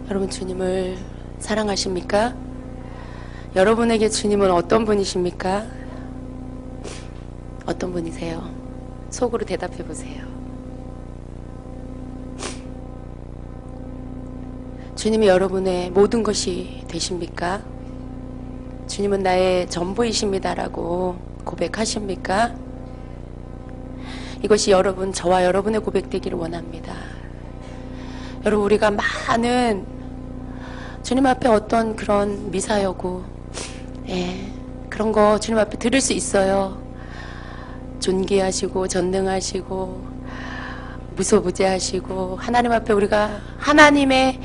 여러분, 주님을 사랑하십니까? 여러분에게 주님은 어떤 분이십니까? 어떤 분이세요? 속으로 대답해 보세요. 주님이 여러분의 모든 것이 되십니까? 주님은 나의 전부이십니다라고 고백하십니까? 이것이 여러분, 저와 여러분의 고백되기를 원합니다. 여러분, 우리가 많은 주님 앞에 어떤 그런 미사여구, 그런 거 주님 앞에 들을 수 있어요. 존귀하시고 전능하시고 무소부재하시고 하나님 앞에 우리가 하나님의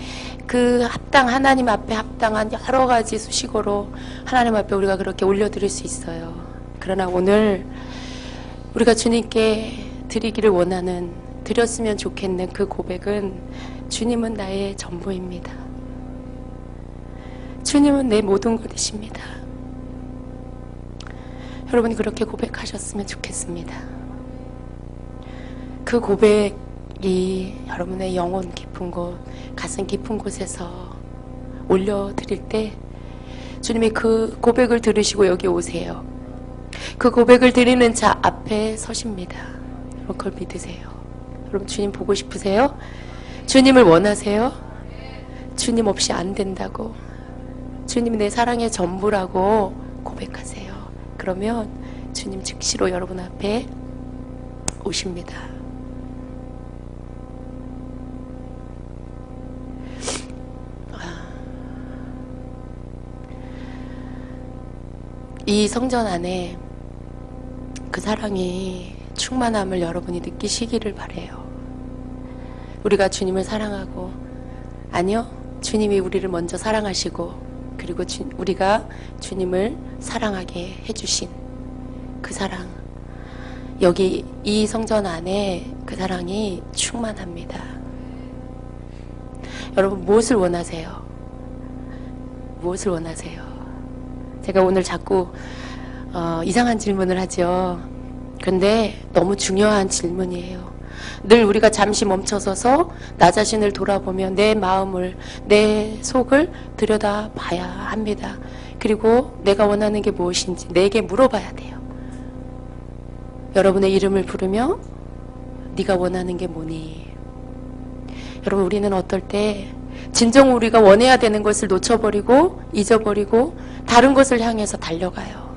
그 하나님 앞에 합당한 여러 가지 수식어로 하나님 앞에 우리가 그렇게 올려드릴 수 있어요. 그러나 오늘 우리가 주님께 드리기를 원하는, 드렸으면 좋겠는 그 고백은 주님은 나의 전부입니다. 주님은 내 모든 것이십니다. 여러분이 그렇게 고백하셨으면 좋겠습니다. 그 고백이 여러분의 영혼 깊은 곳, 가슴 깊은 곳에서 올려드릴 때 주님이 그 고백을 들으시고 여기 오세요. 그 고백을 드리는 자 앞에 서십니다. 여러분, 그걸 믿으세요. 여러분, 주님 보고 싶으세요? 주님을 원하세요? 주님 없이 안 된다고, 주님이 내 사랑의 전부라고 고백하세요. 그러면 주님 즉시로 여러분 앞에 오십니다. 이 성전 안에 그 사랑이 충만함을 여러분이 느끼시기를 바래요. 우리가 주님을 사랑하고, 아니요, 주님이 우리를 먼저 사랑하시고, 그리고 우리가 주님을 사랑하게 해주신 그 사랑, 여기 이 성전 안에 그 사랑이 충만합니다. 여러분, 무엇을 원하세요? 무엇을 원하세요? 제가 오늘 자꾸 이상한 질문을 하죠. 근데 너무 중요한 질문이에요. 늘 우리가 잠시 멈춰서서 나 자신을 돌아보며 내 마음을, 내 속을 들여다봐야 합니다. 그리고 내가 원하는 게 무엇인지 내게 물어봐야 돼요. 여러분의 이름을 부르며 네가 원하는 게 뭐니? 여러분, 우리는 어떨 때 진정 우리가 원해야 되는 것을 놓쳐버리고 잊어버리고 다른 것을 향해서 달려가요.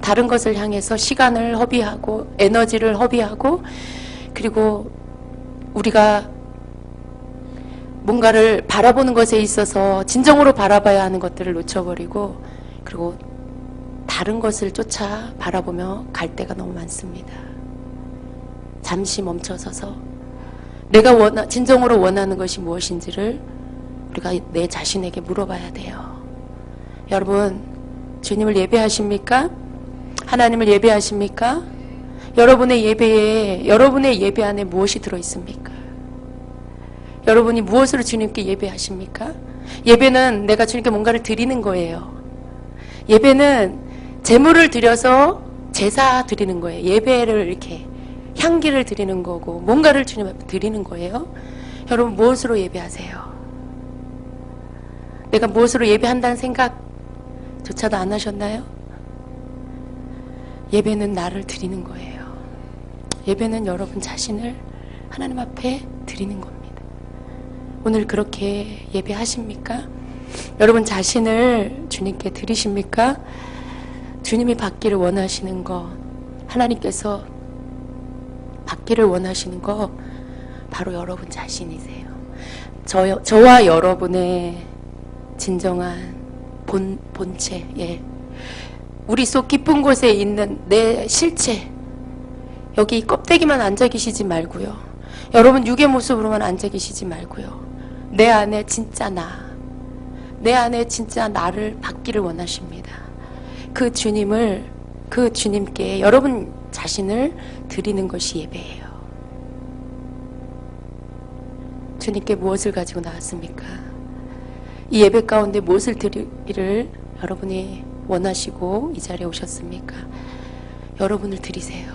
다른 것을 향해서 시간을 허비하고 에너지를 허비하고, 그리고 우리가 뭔가를 바라보는 것에 있어서 진정으로 바라봐야 하는 것들을 놓쳐버리고, 그리고 다른 것을 쫓아 바라보며 갈 때가 너무 많습니다. 잠시 멈춰서서 내가 진정으로 원하는 것이 무엇인지를 우리가 내 자신에게 물어봐야 돼요. 여러분, 주님을 예배하십니까? 하나님을 예배하십니까? 여러분의 예배 안에 무엇이 들어있습니까? 여러분이 무엇으로 주님께 예배하십니까? 예배는 내가 주님께 뭔가를 드리는 거예요. 예배는 제물을 드려서 제사 드리는 거예요. 예배를 이렇게 향기를 드리는 거고 뭔가를 주님 앞에 드리는 거예요. 여러분, 무엇으로 예배하세요? 내가 무엇으로 예배한다는 생각조차도 안 하셨나요? 예배는 나를 드리는 거예요. 예배는 여러분 자신을 하나님 앞에 드리는 겁니다. 오늘 그렇게 예배하십니까? 여러분 자신을 주님께 드리십니까? 주님이 받기를 원하시는 것, 하나님께서 받기를 원하시는 것 바로 여러분 자신이세요. 저와 여러분의 진정한 본체, 우리 속 깊은 곳에 있는 내 실체, 여기 껍데기만 앉아 계시지 말고요. 여러분 육의 모습으로만 앉아 계시지 말고요. 내 안에 진짜 내 안에 진짜 나를 받기를 원하십니다. 그 주님께 여러분 자신을 드리는 것이 예배예요. 주님께 무엇을 가지고 나왔습니까? 이 예배 가운데 무엇을 드리기를 여러분이 원하시고 이 자리에 오셨습니까? 여러분을 드리세요.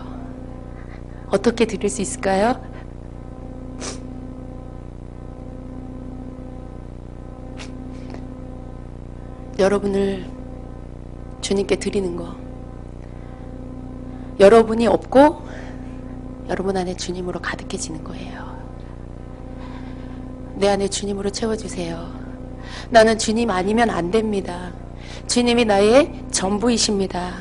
어떻게 드릴 수 있을까요? 여러분을 주님께 드리는 거. 여러분이 없고 여러분 안에 주님으로 가득해지는 거예요. 내 안에 주님으로 채워주세요. 나는 주님 아니면 안 됩니다. 주님이 나의 전부이십니다.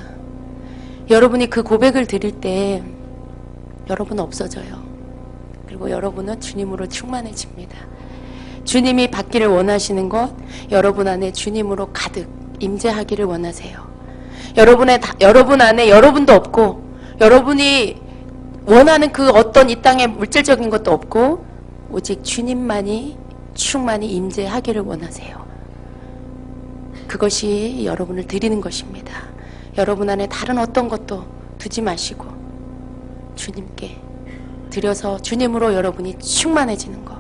여러분이 그 고백을 드릴 때 여러분은 없어져요. 그리고 여러분은 주님으로 충만해집니다. 주님이 받기를 원하시는 것, 여러분 안에 주님으로 가득 임재하기를 원하세요. 여러분 안에 여러분도 없고 여러분이 원하는 그 어떤 이 땅의 물질적인 것도 없고 오직 주님만이 충만히 임재하기를 원하세요. 그것이 여러분을 드리는 것입니다. 여러분 안에 다른 어떤 것도 두지 마시고 주님께 드려서 주님으로 여러분이 충만해지는 것.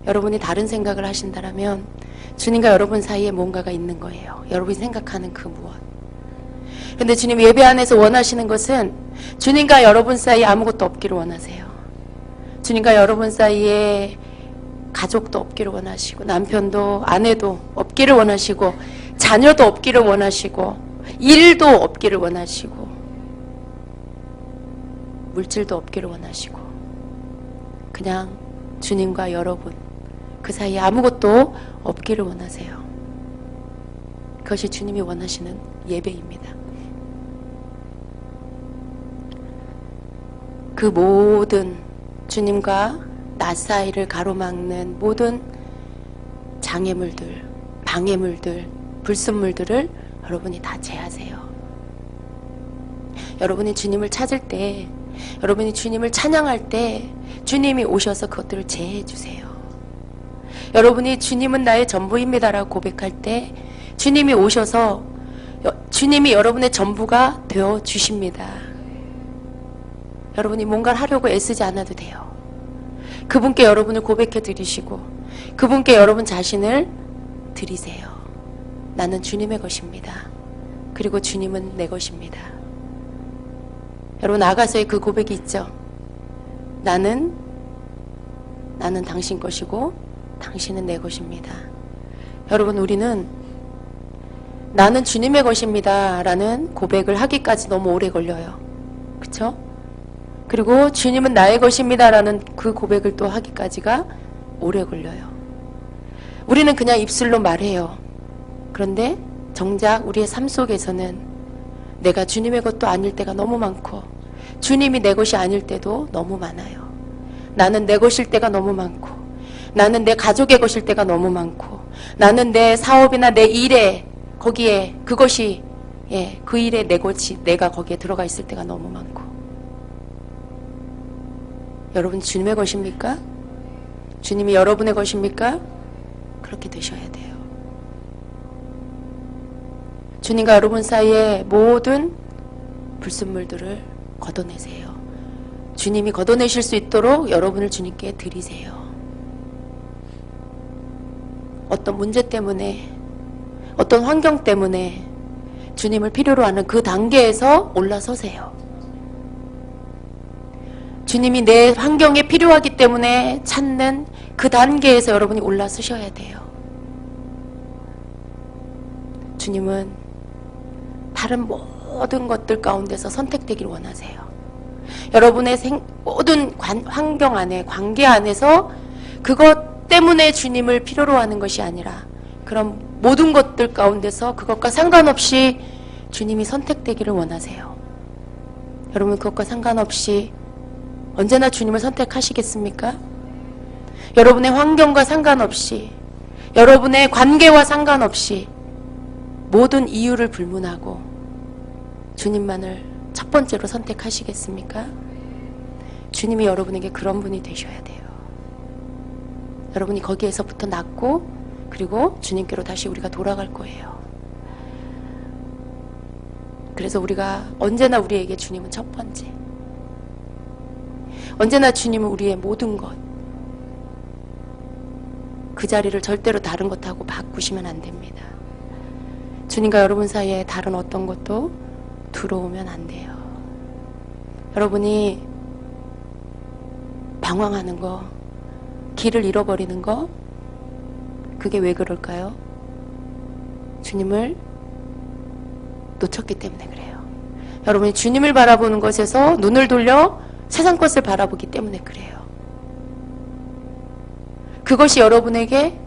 여러분이 다른 생각을 하신다면 주님과 여러분 사이에 뭔가가 있는 거예요. 여러분이 생각하는 그 무엇. 그런데 주님 예배 안에서 원하시는 것은 주님과 여러분 사이에 아무것도 없기를 원하세요. 주님과 여러분 사이에 가족도 없기를 원하시고 남편도 아내도 없기를 원하시고 자녀도 없기를 원하시고 일도 없기를 원하시고 물질도 없기를 원하시고 그냥 주님과 여러분 그 사이에 아무것도 없기를 원하세요. 그것이 주님이 원하시는 예배입니다. 그 모든 주님과 나 사이를 가로막는 모든 장애물들, 방해물들, 불순물들을 여러분이 다 제하세요. 여러분이 주님을 찾을 때, 여러분이 주님을 찬양할 때 주님이 오셔서 그것들을 제해해 주세요. 여러분이 주님은 나의 전부입니다라고 고백할 때 주님이 오셔서 주님이 여러분의 전부가 되어 주십니다. 여러분이 뭔가를 하려고 애쓰지 않아도 돼요. 그분께 여러분을 고백해 드리시고 그분께 여러분 자신을 드리세요. 나는 주님의 것입니다. 그리고 주님은 내 것입니다. 여러분 아가서의 그 고백이 있죠. 나는 당신 것이고 당신은 내 것입니다. 여러분 우리는 나는 주님의 것입니다 라는 고백을 하기까지 너무 오래 걸려요. 그쵸? 그리고 주님은 나의 것입니다 라는 그 고백을 또 하기까지가 오래 걸려요. 우리는 그냥 입술로 말해요. 그런데 정작 우리의 삶 속에서는 내가 주님의 것도 아닐 때가 너무 많고 주님이 내 것이 아닐 때도 너무 많아요. 나는 내 것일 때가 너무 많고 나는 내 가족의 것일 때가 너무 많고 나는 내 사업이나 내 일에 거기에 그것이 그 일에 내 것이 내가 거기에 들어가 있을 때가 너무 많고 여러분 주님의 것입니까? 주님이 여러분의 것입니까? 그렇게 되셔야 돼요. 주님과 여러분 사이에 모든 불순물들을 걷어내세요. 주님이 걷어내실 수 있도록 여러분을 주님께 드리세요. 어떤 문제 때문에 어떤 환경 때문에 주님을 필요로 하는 그 단계에서 올라서세요. 주님이 내 환경에 필요하기 때문에 찾는 그 단계에서 여러분이 올라서셔야 돼요. 주님은 다른 모든 것들 가운데서 선택되기를 원하세요. 여러분의 모든 환경 안에 관계 안에서 그것 때문에 주님을 필요로 하는 것이 아니라 그런 모든 것들 가운데서 그것과 상관없이 주님이 선택되기를 원하세요. 여러분 그것과 상관없이 언제나 주님을 선택하시겠습니까? 여러분의 환경과 상관없이 여러분의 관계와 상관없이 모든 이유를 불문하고 주님만을 첫 번째로 선택하시겠습니까? 주님이 여러분에게 그런 분이 되셔야 돼요. 여러분이 거기에서부터 낫고 그리고 주님께로 다시 우리가 돌아갈 거예요. 그래서 우리가 언제나 우리에게 주님은 첫 번째, 언제나 주님은 우리의 모든 것, 그 자리를 절대로 다른 것하고 바꾸시면 안 됩니다. 주님과 여러분 사이에 다른 어떤 것도 들어오면 안 돼요. 여러분이 방황하는 거, 길을 잃어버리는 거, 그게 왜 그럴까요? 주님을 놓쳤기 때문에 그래요. 여러분이 주님을 바라보는 것에서 눈을 돌려 세상 것을 바라보기 때문에 그래요. 그것이 여러분에게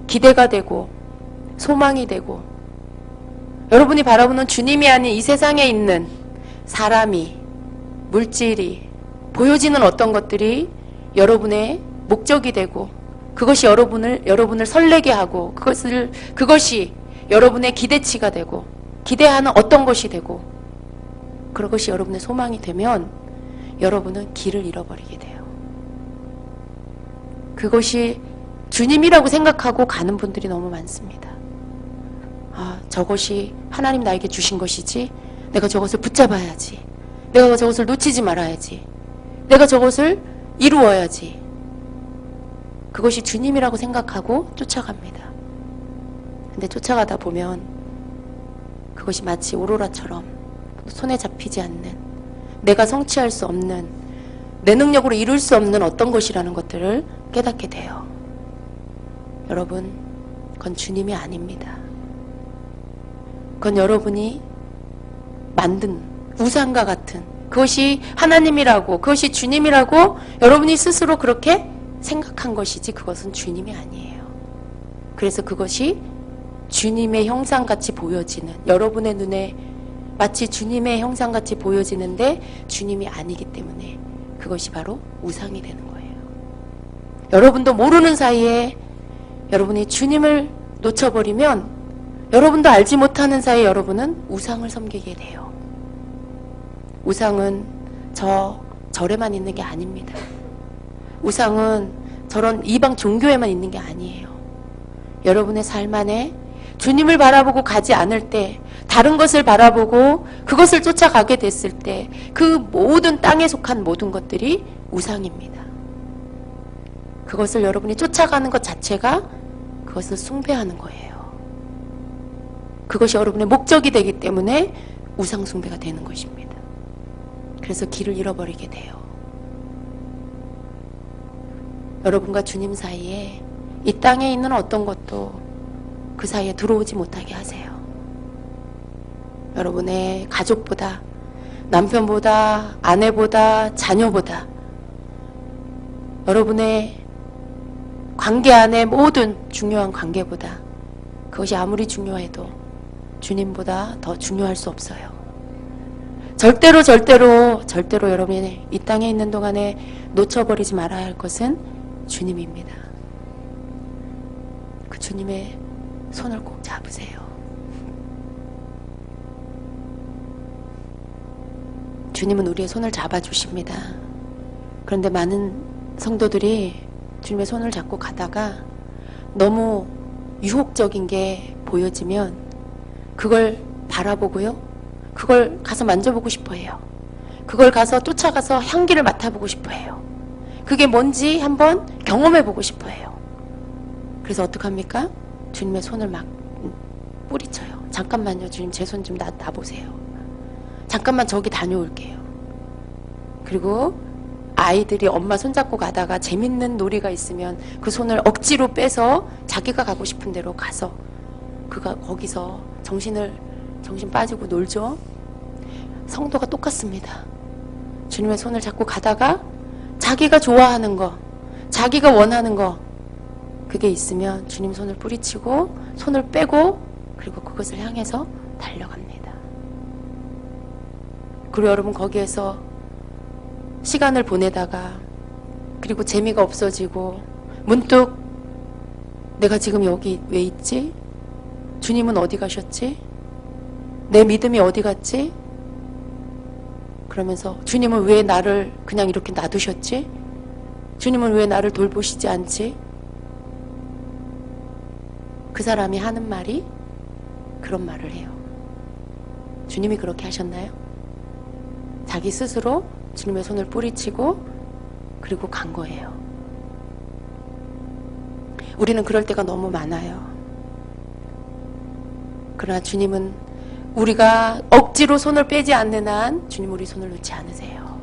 기대가 되고 소망이 되고, 여러분이 바라보는 주님이 아닌 이 세상에 있는 사람이, 물질이, 보여지는 어떤 것들이 여러분의 목적이 되고, 그것이 여러분을 설레게 하고, 그것이 여러분의 기대치가 되고, 기대하는 어떤 것이 되고, 그것이 여러분의 소망이 되면 여러분은 길을 잃어버리게 돼요. 그것이 주님이라고 생각하고 가는 분들이 너무 많습니다. 아, 저것이 하나님 나에게 주신 것이지, 내가 저것을 붙잡아야지, 내가 저것을 놓치지 말아야지, 내가 저것을 이루어야지. 그것이 주님이라고 생각하고 쫓아갑니다. 근데 쫓아가다 보면 그것이 마치 오로라처럼 손에 잡히지 않는, 내가 성취할 수 없는, 내 능력으로 이룰 수 없는 어떤 것이라는 것들을 깨닫게 돼요. 여러분, 그건 주님이 아닙니다. 그건 여러분이 만든 우상과 같은, 그것이 하나님이라고, 그것이 주님이라고 여러분이 스스로 그렇게 생각한 것이지, 그것은 주님이 아니에요. 그래서 그것이 주님의 형상같이 보여지는, 여러분의 눈에 마치 주님의 형상같이 보여지는데 주님이 아니기 때문에 그것이 바로 우상이 되는 거예요. 여러분도 모르는 사이에 여러분이 주님을 놓쳐버리면, 여러분도 알지 못하는 사이에 여러분은 우상을 섬기게 돼요. 우상은 절에만 있는 게 아닙니다. 우상은 저런 이방 종교에만 있는 게 아니에요. 여러분의 삶 안에 주님을 바라보고 가지 않을 때, 다른 것을 바라보고 그것을 쫓아가게 됐을 때, 그 모든 땅에 속한 모든 것들이 우상입니다. 그것을 여러분이 쫓아가는 것 자체가 그것을 숭배하는 거예요. 그것이 여러분의 목적이 되기 때문에 우상 숭배가 되는 것입니다. 그래서 길을 잃어버리게 돼요. 여러분과 주님 사이에 이 땅에 있는 어떤 것도 그 사이에 들어오지 못하게 하세요. 여러분의 가족보다, 남편보다, 아내보다, 자녀보다, 여러분의 관계 안에 모든 중요한 관계보다, 그것이 아무리 중요해도 주님보다 더 중요할 수 없어요. 절대로 여러분이 이 땅에 있는 동안에 놓쳐버리지 말아야 할 것은 주님입니다. 그 주님의 손을 꼭 잡으세요. 주님은 우리의 손을 잡아주십니다. 그런데 많은 성도들이 주님의 손을 잡고 가다가 너무 유혹적인 게 보여지면 그걸 바라보고요, 그걸 가서 만져보고 싶어 해요. 그걸 가서 쫓아가서 향기를 맡아보고 싶어 해요. 그게 뭔지 한번 경험해보고 싶어 해요. 그래서 어떡합니까? 주님의 손을 막 뿌리쳐요. 잠깐만요, 주님 제 손 좀 놔보세요. 잠깐만 저기 다녀올게요. 그리고 아이들이 엄마 손잡고 가다가 재밌는 놀이가 있으면 그 손을 억지로 빼서 자기가 가고 싶은 데로 가서 거기서 정신 빠지고 놀죠. 성도가 똑같습니다. 주님의 손을 잡고 가다가 자기가 좋아하는 거, 자기가 원하는 거, 그게 있으면 주님 손을 뿌리치고 손을 빼고, 그리고 그것을 향해서 달려갑니다. 그리고 여러분 거기에서 시간을 보내다가, 그리고 재미가 없어지고 문득 내가 지금 여기 왜 있지? 주님은 어디 가셨지? 내 믿음이 어디 갔지? 그러면서 주님은 왜 나를 그냥 이렇게 놔두셨지? 주님은 왜 나를 돌보시지 않지? 그 사람이 하는 말이 그런 말을 해요. 주님이 그렇게 하셨나요? 자기 스스로 주님의 손을 뿌리치고 그리고 간 거예요. 우리는 그럴 때가 너무 많아요. 그러나 주님은 우리가 억지로 손을 빼지 않는 한 주님 우리 손을 놓지 않으세요.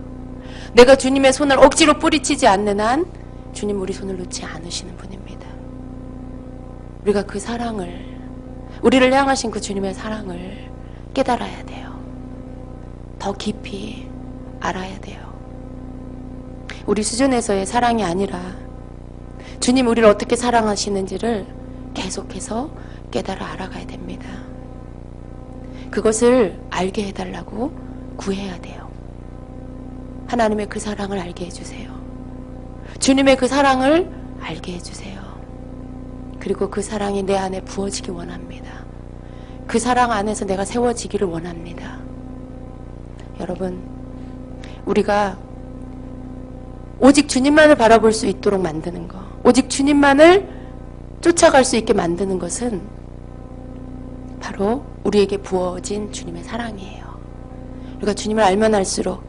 내가 주님의 손을 억지로 뿌리치지 않는 한 주님 우리 손을 놓지 않으시는 분입니다. 우리가 그 사랑을, 우리를 향하신 그 주님의 사랑을 깨달아야 돼요. 더 깊이 알아야 돼요. 우리 수준에서의 사랑이 아니라 주님 우리를 어떻게 사랑하시는지를 계속해서 깨달아 알아가야 됩니다. 그것을 알게 해달라고 구해야 돼요. 하나님의 그 사랑을 알게 해주세요. 주님의 그 사랑을 알게 해주세요. 그리고 그 사랑이 내 안에 부어지기 원합니다. 그 사랑 안에서 내가 세워지기를 원합니다. 여러분, 우리가 오직 주님만을 바라볼 수 있도록 만드는 것, 오직 주님만을 쫓아갈 수 있게 만드는 것은 바로 우리에게 부어진 주님의 사랑이에요. 우리가 주님을 알면 알수록,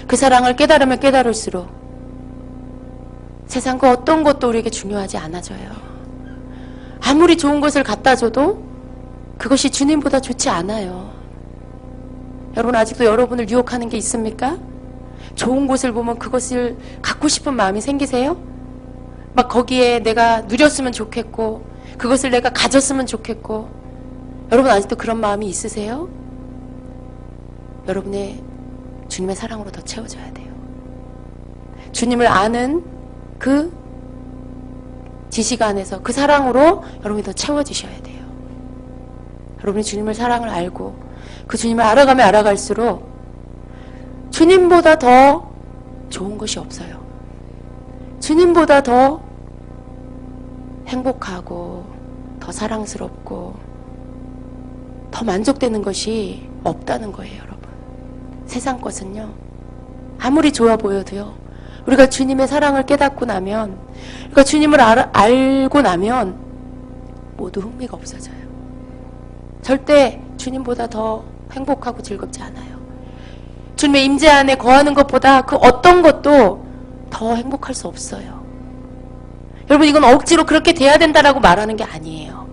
그 사랑을 깨달으면 깨달을수록 세상 그 어떤 것도 우리에게 중요하지 않아져요. 아무리 좋은 것을 갖다 줘도 그것이 주님보다 좋지 않아요. 여러분, 아직도 여러분을 유혹하는 게 있습니까? 좋은 곳을 보면 그것을 갖고 싶은 마음이 생기세요? 막 거기에 내가 누렸으면 좋겠고 그것을 내가 가졌으면 좋겠고. 여러분, 아직도 그런 마음이 있으세요? 여러분의 주님의 사랑으로 더 채워져야 돼요. 주님을 아는 그 지식 안에서 그 사랑으로 여러분이 더 채워지셔야 돼요. 여러분이 주님을 사랑을 알고 그 주님을 알아가면 알아갈수록 주님보다 더 좋은 것이 없어요. 주님보다 더 행복하고 더 사랑스럽고 더 만족되는 것이 없다는 거예요, 여러분. 세상 것은요, 아무리 좋아 보여도요, 우리가 주님의 사랑을 깨닫고 나면, 우리가 주님을 알고 나면 모두 흥미가 없어져요. 절대 주님보다 더 행복하고 즐겁지 않아요. 주님의 임재 안에 거하는 것보다 그 어떤 것도 더 행복할 수 없어요. 여러분, 이건 억지로 그렇게 돼야 된다라고 말하는 게 아니에요.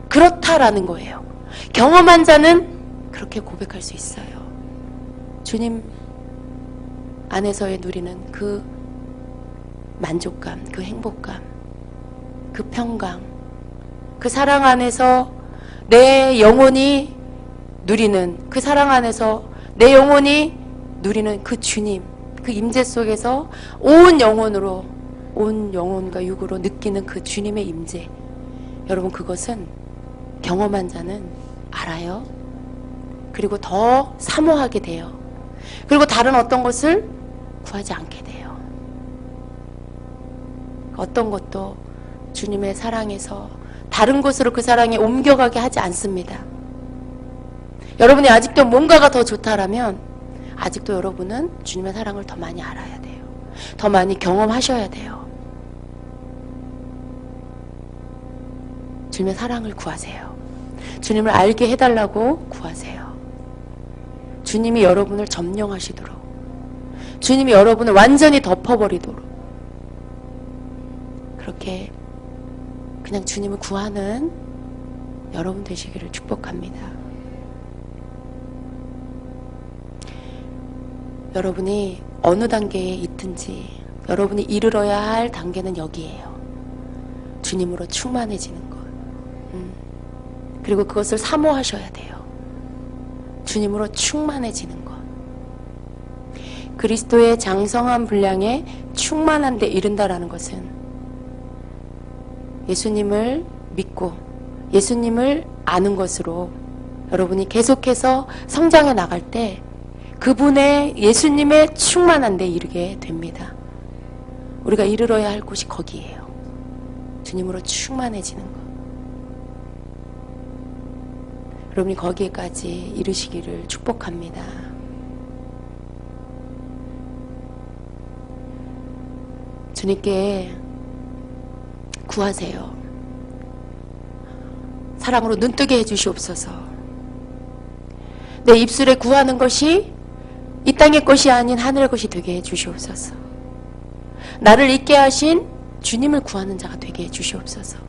그렇다라는 거예요. 경험한 자는 그렇게 고백할 수 있어요. 주님 안에서의 누리는 그 만족감, 그 행복감, 그 평강, 그 사랑 안에서 내 영혼이 누리는, 그 사랑 안에서 내 영혼이 누리는 그 주님, 그 임재 속에서 온 영혼으로, 온 영혼과 육으로 느끼는 그 주님의 임재. 여러분, 그것은 경험한 자는 알아요. 그리고 더 사모하게 돼요. 그리고 다른 어떤 것을 구하지 않게 돼요. 어떤 것도 주님의 사랑에서 다른 곳으로 그 사랑이 옮겨가게 하지 않습니다. 여러분이 아직도 뭔가가 더 좋다라면 아직도 여러분은 주님의 사랑을 더 많이 알아야 돼요. 더 많이 경험하셔야 돼요. 주님의 사랑을 구하세요. 주님을 알게 해달라고 구하세요. 주님이 여러분을 점령하시도록, 주님이 여러분을 완전히 덮어버리도록, 그렇게 그냥 주님을 구하는 여러분 되시기를 축복합니다. 여러분이 어느 단계에 있든지 여러분이 이르러야 할 단계는 여기에요. 주님으로 충만해지는 것. 그리고 그것을 사모하셔야 돼요. 주님으로 충만해지는 것. 그리스도의 장성한 분량에 충만한 데 이른다라는 것은 예수님을 믿고 예수님을 아는 것으로 여러분이 계속해서 성장해 나갈 때 그분의 예수님의 충만한 데 이르게 됩니다. 우리가 이르러야 할 곳이 거기에요. 주님으로 충만해지는 것. 여러분이 거기에까지 이르시기를 축복합니다. 주님께 구하세요. 사랑으로 눈뜨게 해주시옵소서. 내 입술에 구하는 것이 이 땅의 것이 아닌 하늘의 것이 되게 해주시옵소서. 나를 있게 하신 주님을 구하는 자가 되게 해주시옵소서.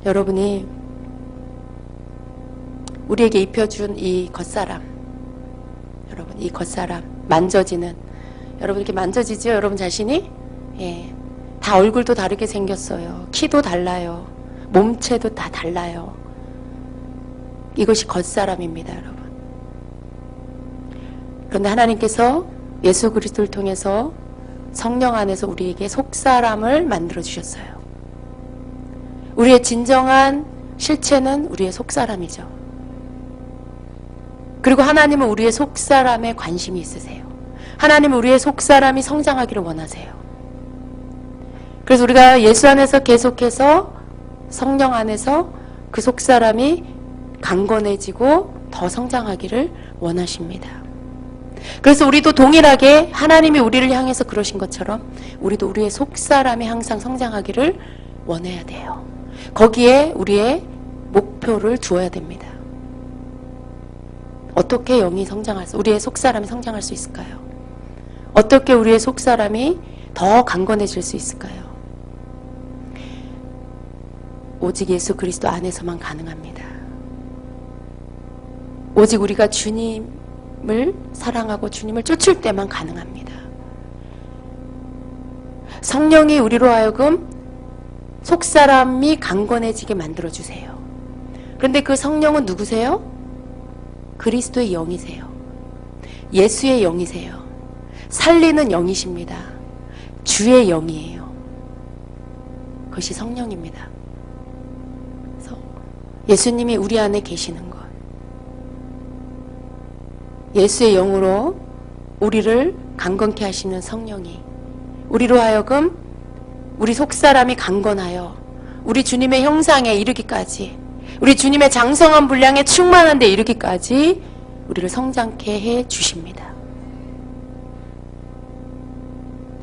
여러분이 우리에게 입혀준 이 겉사람, 여러분 이 겉사람 만져지는, 여러분 이렇게 만져지죠? 여러분 자신이? 예, 다 얼굴도 다르게 생겼어요. 키도 달라요. 몸체도 다 달라요. 이것이 겉사람입니다, 여러분. 그런데 하나님께서 예수 그리스도를 통해서 성령 안에서 우리에게 속사람을 만들어 주셨어요. 우리의 진정한 실체는 우리의 속사람이죠. 그리고 하나님은 우리의 속사람에 관심이 있으세요. 하나님은 우리의 속사람이 성장하기를 원하세요. 그래서 우리가 예수 안에서 계속해서 성령 안에서 그 속사람이 강건해지고 더 성장하기를 원하십니다. 그래서 우리도 동일하게 하나님이 우리를 향해서 그러신 것처럼 우리도 우리의 속사람이 항상 성장하기를 원해야 돼요. 거기에 우리의 목표를 두어야 됩니다. 어떻게 영이 성장할 수, 우리의 속사람이 성장할 수 있을까요? 어떻게 우리의 속사람이 더 강건해질 수 있을까요? 오직 예수 그리스도 안에서만 가능합니다. 오직 우리가 주님을 사랑하고 주님을 쫓을 때만 가능합니다. 성령이 우리로 하여금 속사람이 강건해지게 만들어주세요. 그런데 그 성령은 누구세요? 그리스도의 영이세요. 예수의 영이세요. 살리는 영이십니다. 주의 영이에요. 그것이 성령입니다. 그래서 예수님이 우리 안에 계시는 것, 예수의 영으로 우리를 강건케 하시는 성령이 우리로 하여금 우리 속사람이 강건하여 우리 주님의 형상에 이르기까지, 우리 주님의 장성한 분량에 충만한 데 이르기까지 우리를 성장케 해 주십니다.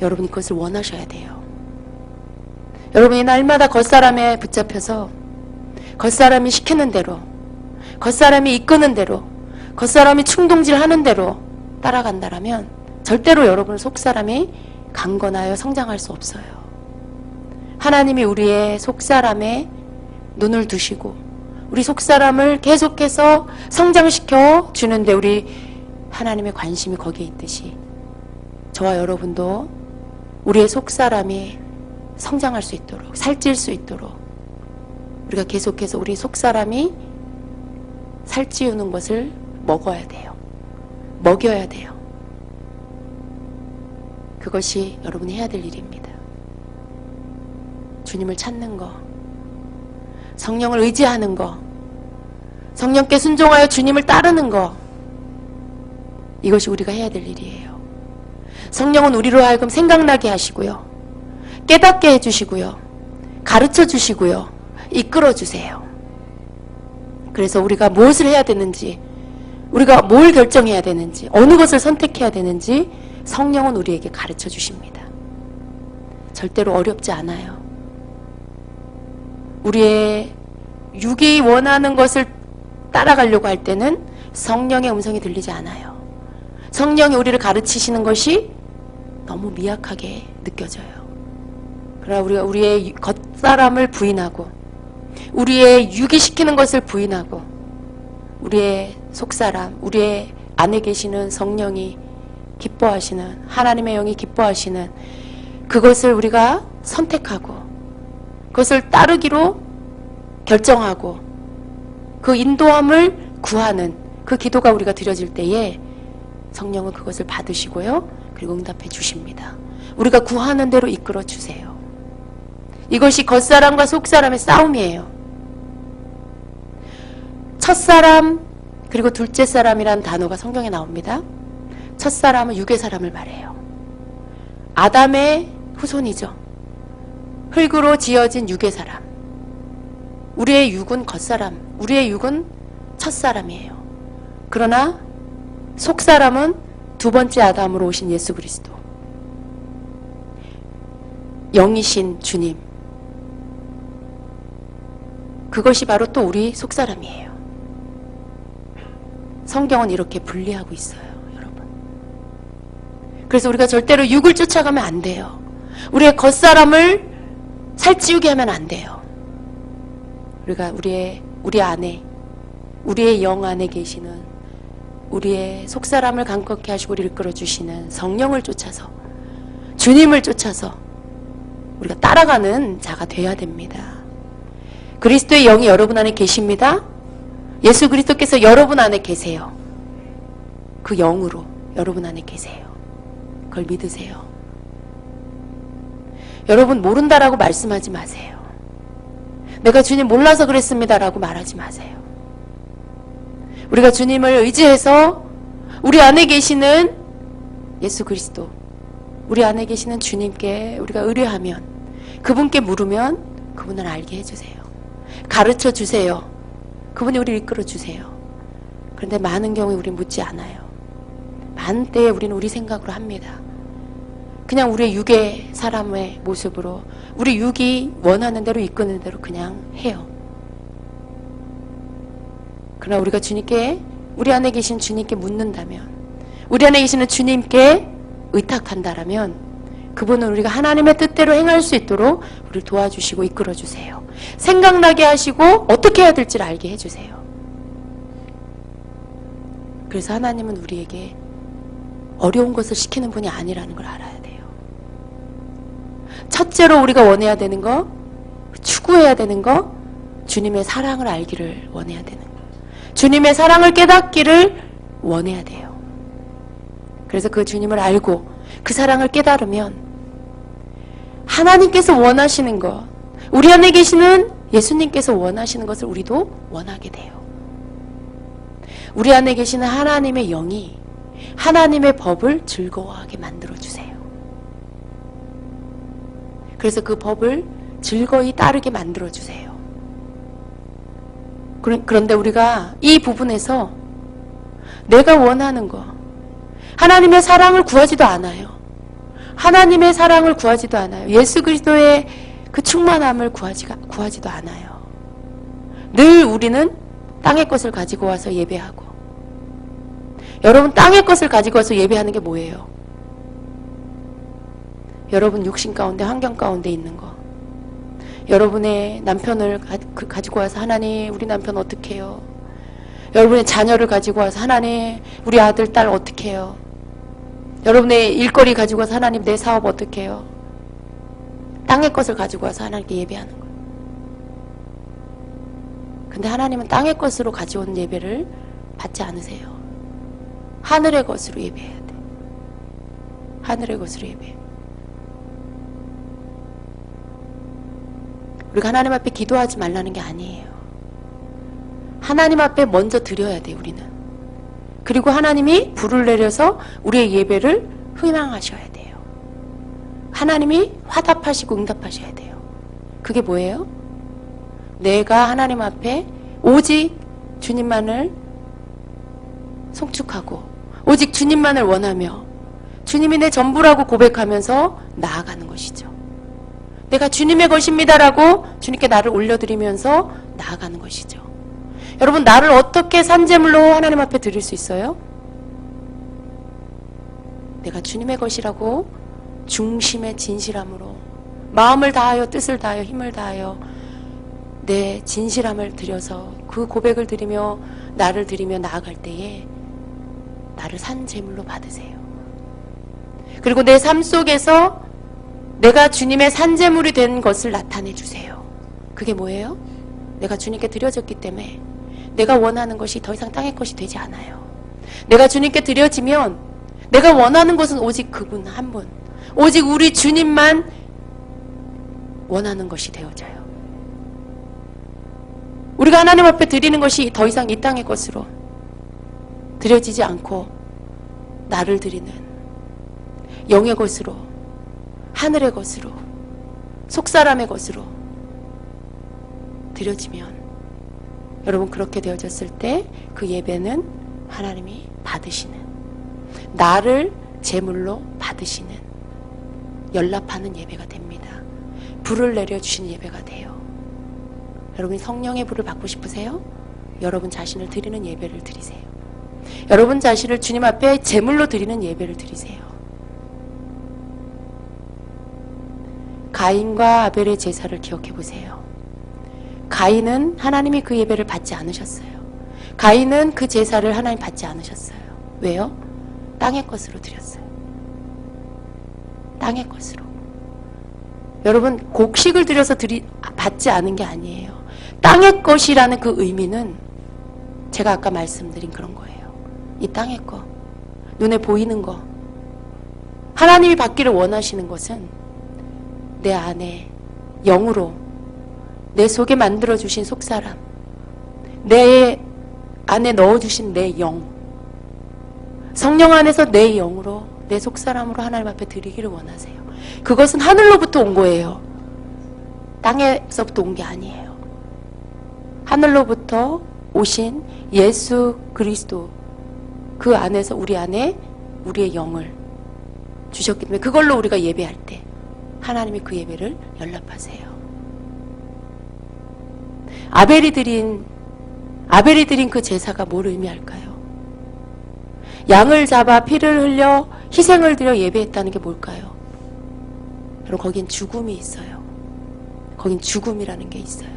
여러분이 그것을 원하셔야 돼요. 여러분이 날마다 겉사람에 붙잡혀서 겉사람이 시키는 대로, 겉사람이 이끄는 대로, 겉사람이 충동질하는 대로 따라간다라면 절대로 여러분 속사람이 강건하여 성장할 수 없어요. 하나님이 우리의 속사람에 눈을 두시고 우리 속사람을 계속해서 성장시켜 주는데 우리 하나님의 관심이 거기에 있듯이 저와 여러분도 우리의 속사람이 성장할 수 있도록, 살찔 수 있도록 우리가 계속해서 우리 속사람이 살찌우는 것을 먹어야 돼요. 먹여야 돼요. 그것이 여러분이 해야 될 일입니다. 주님을 찾는 거, 성령을 의지하는 거, 성령께 순종하여 주님을 따르는 거, 이것이 우리가 해야 될 일이에요. 성령은 우리로 하여금 생각나게 하시고요, 깨닫게 해주시고요, 가르쳐 주시고요, 이끌어 주세요. 그래서 우리가 무엇을 해야 되는지, 우리가 뭘 결정해야 되는지, 어느 것을 선택해야 되는지 성령은 우리에게 가르쳐 주십니다. 절대로 어렵지 않아요. 우리의 육이 원하는 것을 따라가려고 할 때는 성령의 음성이 들리지 않아요. 성령이 우리를 가르치시는 것이 너무 미약하게 느껴져요. 그러나 우리가 우리의 겉사람을 부인하고 우리의 육이 시키는 것을 부인하고 우리의 속사람, 우리의 안에 계시는 성령이 기뻐하시는, 하나님의 영이 기뻐하시는 그것을 우리가 선택하고 그것을 따르기로 결정하고 그 인도함을 구하는 그 기도가 우리가 드려질 때에 성령은 그것을 받으시고요, 그리고 응답해 주십니다. 우리가 구하는 대로 이끌어 주세요. 이것이 겉사람과 속사람의 싸움이에요. 첫사람 그리고 둘째 사람이라는 단어가 성경에 나옵니다. 첫사람은 육의 사람을 말해요. 아담의 후손이죠. 흙으로 지어진 육의 사람. 우리의 육은 겉사람, 우리의 육은 첫사람이에요. 그러나 속사람은 두 번째 아담으로 오신 예수 그리스도, 영이신 주님, 그것이 바로 또 우리 속사람이에요. 성경은 이렇게 분리하고 있어요, 여러분. 그래서 우리가 절대로 육을 쫓아가면 안 돼요. 우리의 겉사람을 살찌우게 하면 안 돼요. 우리가 우리 안에, 우리의 영 안에 계시는 우리의 속사람을 강건케 하시고 우리를 이끌어 주시는 성령을 쫓아서, 주님을 쫓아서 우리가 따라가는 자가 돼야 됩니다. 그리스도의 영이 여러분 안에 계십니다. 예수 그리스도께서 여러분 안에 계세요. 그 영으로 여러분 안에 계세요. 그걸 믿으세요. 여러분 모른다라고 말씀하지 마세요. 내가 주님 몰라서 그랬습니다라고 말하지 마세요. 우리가 주님을 의지해서 우리 안에 계시는 예수 그리스도, 우리 안에 계시는 주님께 우리가 의뢰하면, 그분께 물으면 그분을 알게 해주세요. 가르쳐 주세요. 그분이 우리를 이끌어 주세요. 그런데 많은 경우에 우리는 묻지 않아요. 많은 때에 우리는 우리 생각으로 합니다. 그냥 우리의 육의 사람의 모습으로 우리 육이 원하는 대로 이끄는 대로 그냥 해요. 그러나 우리가 주님께, 우리 안에 계신 주님께 묻는다면, 우리 안에 계시는 주님께 의탁한다라면 그분은 우리가 하나님의 뜻대로 행할 수 있도록 우리를 도와주시고 이끌어주세요. 생각나게 하시고 어떻게 해야 될지를 알게 해주세요. 그래서 하나님은 우리에게 어려운 것을 시키는 분이 아니라는 걸 알아야 돼요. 첫째로 우리가 원해야 되는 거, 추구해야 되는 거, 주님의 사랑을 알기를 원해야 되는 거, 주님의 사랑을 깨닫기를 원해야 돼요. 그래서 그 주님을 알고 그 사랑을 깨달으면 하나님께서 원하시는 것, 우리 안에 계시는 예수님께서 원하시는 것을 우리도 원하게 돼요. 우리 안에 계시는 하나님의 영이 하나님의 법을 즐거워하게 만들어주세요. 그래서 그 법을 즐거이 따르게 만들어주세요. 그런데 우리가 이 부분에서 내가 원하는 거, 하나님의 사랑을 구하지도 않아요. 하나님의 사랑을 구하지도 않아요. 예수 그리스도의 그 충만함을 구하지도 않아요. 늘 우리는 땅의 것을 가지고 와서 예배하고, 여러분 땅의 것을 가지고 와서 예배하는 게 뭐예요? 여러분 육신 가운데, 환경 가운데 있는 거, 여러분의 남편을 가지고 와서 하나님 우리 남편 어떻게 해요? 여러분의 자녀를 가지고 와서 하나님 우리 아들 딸 어떻게 해요? 여러분의 일거리 가지고 와서 하나님 내 사업 어떻게 해요? 땅의 것을 가지고 와서 하나님께 예배하는 거예요. 근데 하나님은 땅의 것으로 가져온 예배를 받지 않으세요. 하늘의 것으로 예배해야 돼. 하늘의 것으로 예배해. 우리가 하나님 앞에 기도하지 말라는 게 아니에요. 하나님 앞에 먼저 드려야 돼, 우리는. 그리고 하나님이 불을 내려서 우리의 예배를 흥망하셔야 돼요. 하나님이 화답하시고 응답하셔야 돼요. 그게 뭐예요? 내가 하나님 앞에 오직 주님만을 송축하고 오직 주님만을 원하며 주님이 내 전부라고 고백하면서 나아가는 것이죠. 내가 주님의 것입니다라고 주님께 나를 올려드리면서 나아가는 것이죠. 여러분, 나를 어떻게 산제물로 하나님 앞에 드릴 수 있어요? 내가 주님의 것이라고 중심의 진실함으로 마음을 다하여 뜻을 다하여 힘을 다하여 내 진실함을 드려서 그 고백을 드리며 나를 드리며 나아갈 때에 나를 산제물로 받으세요. 그리고 내 삶 속에서 내가 주님의 산제물이 된 것을 나타내 주세요. 그게 뭐예요? 내가 주님께 드려졌기 때문에 내가 원하는 것이 더 이상 땅의 것이 되지 않아요. 내가 주님께 드려지면 내가 원하는 것은 오직 그분 한 분, 오직 우리 주님만 원하는 것이 되어져요. 우리가 하나님 앞에 드리는 것이 더 이상 이 땅의 것으로 드려지지 않고 나를 드리는 영의 것으로, 하늘의 것으로, 속사람의 것으로 드려지면, 여러분 그렇게 되어졌을 때 그 예배는 하나님이 받으시는, 나를 제물로 받으시는, 연락하는 예배가 됩니다. 불을 내려주시는 예배가 돼요. 여러분이 성령의 불을 받고 싶으세요? 여러분 자신을 드리는 예배를 드리세요. 여러분 자신을 주님 앞에 제물로 드리는 예배를 드리세요. 가인과 아벨의 제사를 기억해 보세요. 가인은 하나님이 그 예배를 받지 않으셨어요. 가인은 그 제사를 하나님 받지 않으셨어요. 왜요? 땅의 것으로 드렸어요. 땅의 것으로. 여러분 곡식을 들여서 받지 않은 게 아니에요. 땅의 것이라는 그 의미는 제가 아까 말씀드린 그런 거예요. 이 땅의 것, 눈에 보이는 것, 하나님이 받기를 원하시는 것은 내 안에 영으로 내 속에 만들어주신 속사람, 내 안에 넣어주신 내 영, 성령 안에서 내 영으로 내 속사람으로 하나님 앞에 드리기를 원하세요. 그것은 하늘로부터 온 거예요. 땅에서부터 온 게 아니에요. 하늘로부터 오신 예수 그리스도, 그 안에서 우리 안에 우리의 영을 주셨기 때문에 그걸로 우리가 예배할 때 하나님이 그 예배를 연락하세요. 아벨이 드린 그 제사가 뭘 의미할까요? 양을 잡아 피를 흘려 희생을 드려 예배했다는 게 뭘까요? 여러분, 거긴 죽음이 있어요. 거긴 죽음이라는 게 있어요.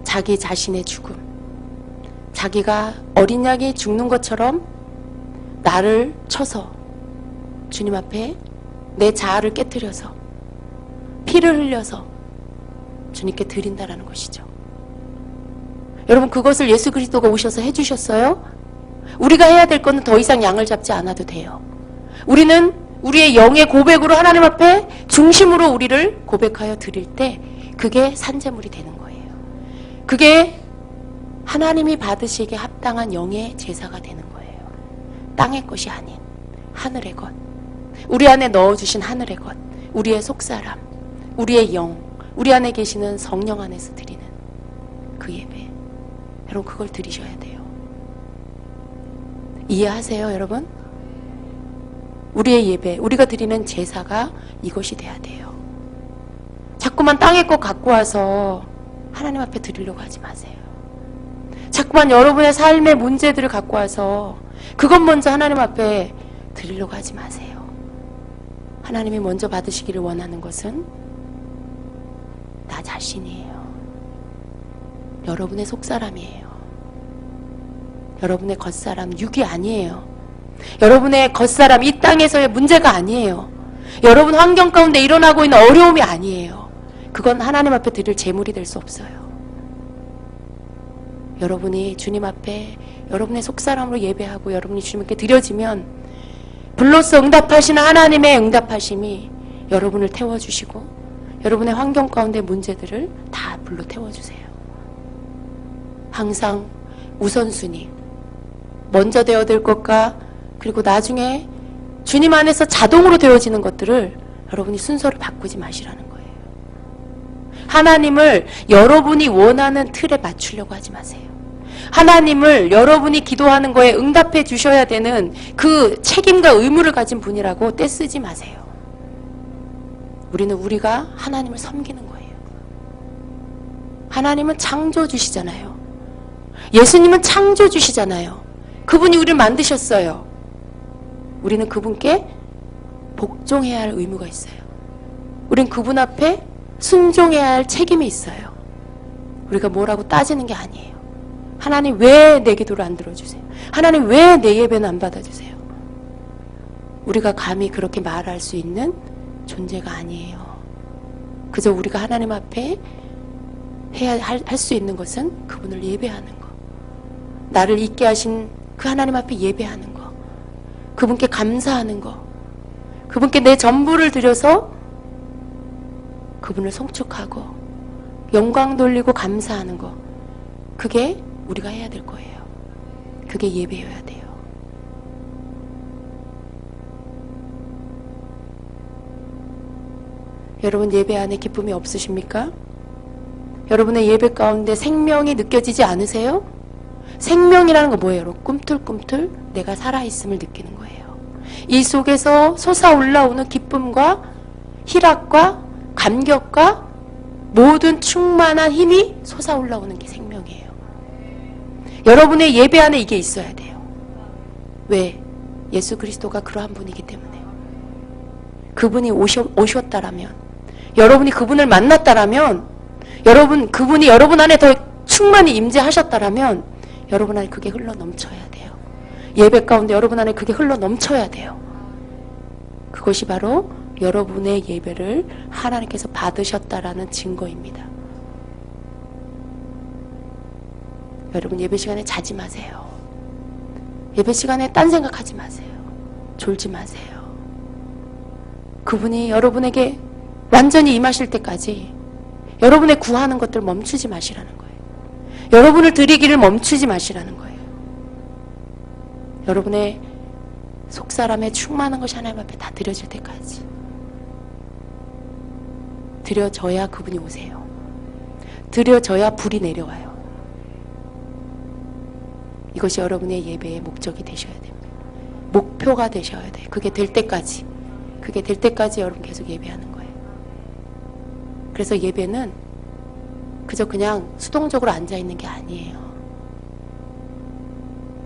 자기 자신의 죽음, 자기가 어린 양이 죽는 것처럼 나를 쳐서 주님 앞에 내 자아를 깨뜨려서 피를 흘려서 주님께 드린다라는 것이죠. 여러분, 그것을 예수 그리스도가 오셔서 해주셨어요? 우리가 해야 될 것은 더 이상 양을 잡지 않아도 돼요. 우리는 우리의 영의 고백으로 하나님 앞에 중심으로 우리를 고백하여 드릴 때 그게 산제물이 되는 거예요. 그게 하나님이 받으시기에 합당한 영의 제사가 되는 거예요. 땅의 것이 아닌 하늘의 것, 우리 안에 넣어주신 하늘의 것, 우리의 속사람, 우리의 영, 우리 안에 계시는 성령 안에서 드리는 그 예배, 여러분 그걸 드리셔야 돼요. 이해하세요, 여러분? 우리의 예배, 우리가 드리는 제사가 이것이 돼야 돼요. 자꾸만 땅의 것 갖고 와서 하나님 앞에 드리려고 하지 마세요. 자꾸만 여러분의 삶의 문제들을 갖고 와서 그것 먼저 하나님 앞에 드리려고 하지 마세요. 하나님이 먼저 받으시기를 원하는 것은 나 자신이에요. 여러분의 속사람이에요. 여러분의 겉사람, 육이 아니에요. 여러분의 겉사람, 이 땅에서의 문제가 아니에요. 여러분 환경 가운데 일어나고 있는 어려움이 아니에요. 그건 하나님 앞에 드릴 제물이 될 수 없어요. 여러분이 주님 앞에 여러분의 속사람으로 예배하고 여러분이 주님께 드려지면 불로써 응답하시는 하나님의 응답하심이 여러분을 태워주시고 여러분의 환경 가운데 문제들을 다 불로 태워주세요. 항상 우선순위, 먼저 되어들 것과 그리고 나중에 주님 안에서 자동으로 되어지는 것들을 여러분이 순서를 바꾸지 마시라는 거예요. 하나님을 여러분이 원하는 틀에 맞추려고 하지 마세요. 하나님을 여러분이 기도하는 거에 응답해 주셔야 되는 그 책임과 의무를 가진 분이라고 떼쓰지 마세요. 우리는 우리가 하나님을 섬기는 거예요. 하나님은 창조주시잖아요. 예수님은 창조주시잖아요. 그분이 우리를 만드셨어요. 우리는 그분께 복종해야 할 의무가 있어요. 우린 그분 앞에 순종해야 할 책임이 있어요. 우리가 뭐라고 따지는 게 아니에요. 하나님 왜 내 기도를 안 들어주세요? 하나님 왜 내 예배는 안 받아주세요? 우리가 감히 그렇게 말할 수 있는 존재가 아니에요. 그저 우리가 하나님 앞에 할 수 있는 것은 그분을 예배하는 거, 나를 있게 하신 그 하나님 앞에 예배하는 거, 그분께 감사하는 거, 그분께 내 전부를 드려서 그분을 송축하고 영광 돌리고 감사하는 거, 그게 우리가 해야 될 거예요. 그게 예배여야 돼요. 여러분 예배 안에 기쁨이 없으십니까? 여러분의 예배 가운데 생명이 느껴지지 않으세요? 생명이라는 거 뭐예요? 여러분? 꿈틀꿈틀 내가 살아있음을 느끼는 거예요. 이 속에서 솟아올라오는 기쁨과 희락과 감격과 모든 충만한 힘이 솟아올라오는 게 생명이에요. 여러분의 예배 안에 이게 있어야 돼요. 왜? 예수 그리스도가 그러한 분이기 때문에. 그분이 오셨다라면, 여러분이 그분을 만났다라면, 그분이 여러분 안에 더 충만히 임재하셨다라면 여러분 안에 그게 흘러 넘쳐야 돼요. 예배 가운데 여러분 안에 그게 흘러 넘쳐야 돼요. 그것이 바로 여러분의 예배를 하나님께서 받으셨다라는 증거입니다. 여러분 예배 시간에 자지 마세요. 예배 시간에 딴 생각하지 마세요. 졸지 마세요. 그분이 여러분에게 완전히 임하실 때까지 여러분의 구하는 것들 멈추지 마시라는 거예요. 여러분을 드리기를 멈추지 마시라는 거예요. 여러분의 속사람에 충만한 것이 하나님 앞에 다 드려질 때까지 드려져야 그분이 오세요. 드려져야 불이 내려와요. 이것이 여러분의 예배의 목적이 되셔야 됩니다. 목표가 되셔야 돼요. 그게 될 때까지 여러분 계속 예배하는 거예요. 그래서 예배는 그저 그냥 수동적으로 앉아있는 게 아니에요.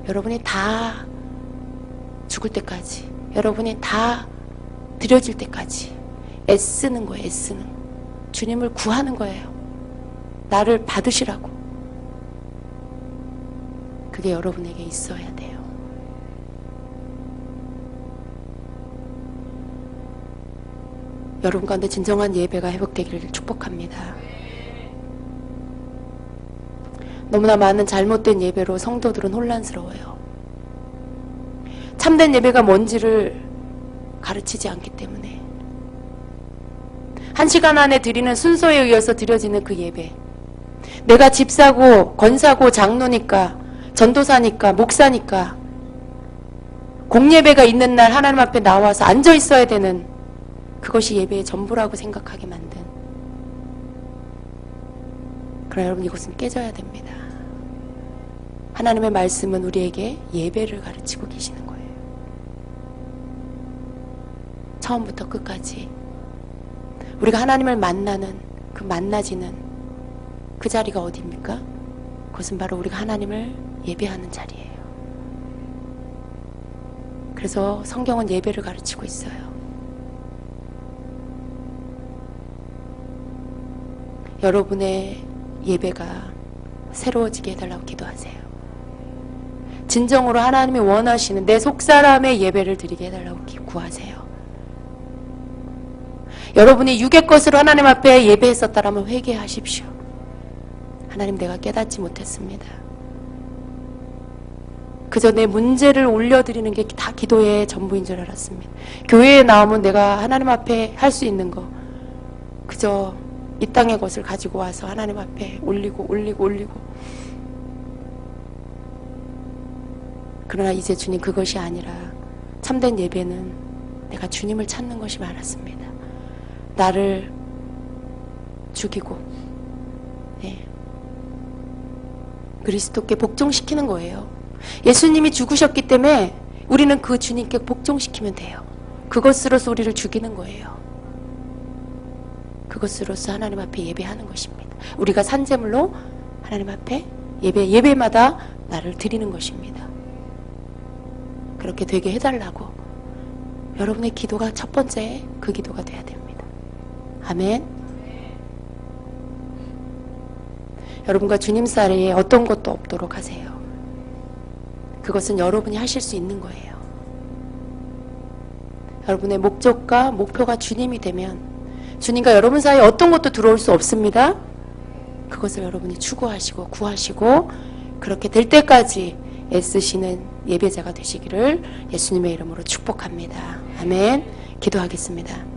여러분이 다 죽을 때까지, 여러분이 다 드려질 때까지 애쓰는 거예요. 애쓰는 거. 주님을 구하는 거예요. 나를 받으시라고. 그게 여러분에게 있어야 돼요. 여러분 가운데 진정한 예배가 회복되기를 축복합니다. 너무나 많은 잘못된 예배로 성도들은 혼란스러워요. 참된 예배가 뭔지를 가르치지 않기 때문에 1시간 안에 드리는 순서에 의해서 드려지는 그 예배, 내가 집사고 권사고 장로니까 전도사니까 목사니까 공예배가 있는 날 하나님 앞에 나와서 앉아 있어야 되는 그것이 예배의 전부라고 생각하게 만든, 그러나 여러분 이것은 깨져야 됩니다. 하나님의 말씀은 우리에게 예배를 가르치고 계시는 거예요. 처음부터 끝까지 우리가 하나님을 만나는 그 만나지는 그 자리가 어디입니까? 그것은 바로 우리가 하나님을 예배하는 자리예요. 그래서 성경은 예배를 가르치고 있어요. 여러분의 예배가 새로워지게 해달라고 기도하세요. 진정으로 하나님이 원하시는 내 속사람의 예배를 드리게 해달라고 구하세요. 여러분이 육의 것으로 하나님 앞에 예배했었다라면 회개하십시오. 하나님, 내가 깨닫지 못했습니다. 그저 내 문제를 올려드리는 게 다 기도의 전부인 줄 알았습니다. 교회에 나오면 내가 하나님 앞에 할 수 있는 거 그저 이 땅의 것을 가지고 와서 하나님 앞에 올리고 그러나 이제 주님, 그것이 아니라 참된 예배는 내가 주님을 찾는 것이 많았습니다. 나를 죽이고 그리스도께 복종시키는 거예요. 예수님이 죽으셨기 때문에 우리는 그 주님께 복종시키면 돼요. 그것으로서 우리를 죽이는 거예요. 그것으로서 하나님 앞에 예배하는 것입니다. 우리가 산제물로 하나님 앞에 예배마다 나를 드리는 것입니다. 그렇게 되게 해달라고 여러분의 기도가 첫 번째 그 기도가 돼야 됩니다. 아멘. 여러분과 주님 사이에 어떤 것도 없도록 하세요. 그것은 여러분이 하실 수 있는 거예요. 여러분의 목적과 목표가 주님이 되면 주님과 여러분 사이에 어떤 것도 들어올 수 없습니다. 그것을 여러분이 추구하시고 구하시고 그렇게 될 때까지 애쓰시는 예배자가 되시기를 예수님의 이름으로 축복합니다. 아멘. 기도하겠습니다.